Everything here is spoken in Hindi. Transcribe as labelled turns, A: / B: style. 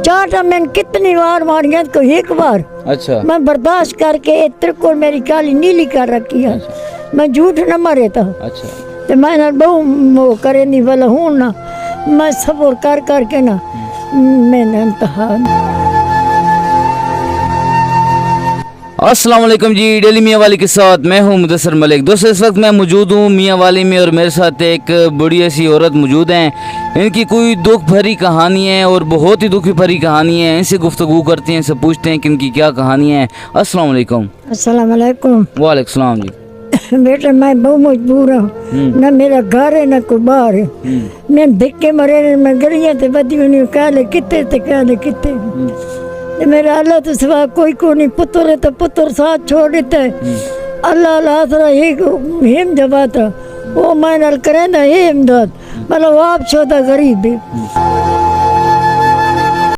A: चाटा मैंने कितनी बार मारिया को एक बार।
B: अच्छा
A: मैं बर्दाश्त करके इत्र को मेरी काली नीली कर रखी है। मैं झूठ न मरे था।
B: अच्छा
A: तो मैं बहु वो करे नहीं वाला हूँ ना, मैं सब्र कर करके ना मैंने इंतहा।
B: अस्सलाम वालेकुम जी, डेली मियाँ वाली के साथ मैं हूँ मुदस्सर मलिक। दोस्तों इस वक्त मैं मौजूद हूँ मियाँ वाली में और मेरे साथ एक बड़ी सी औरत मौजूद हैं। इनकी कोई दुख भरी कहानी है और बहुत ही दुख भरी कहानी है। इनसे गुफ्तगू करते हैं, इनसे पूछते हैं कि इनकी क्या कहानी है। अस्सलाम वालेकुम।
A: अस्सलाम वालेकुम।
B: वालेकुम सलाम जी।
A: बेटा मैं बहुत मजबूर हूँ, न मेरा घर है न कोई बाहर है। मैं धिक्के मरे, मैं गलियां ते बदी हुई कहले किते ते कहले किते। मेरा अल्लाह तो सिवा कोई को नहीं, पुत्र है तो पुत्र साथ छोड़ देते। अल्लाह लासरा एक हिम जबाता वो मैं नल करें ना हिमदत मतलब आप छोटा गरीब है।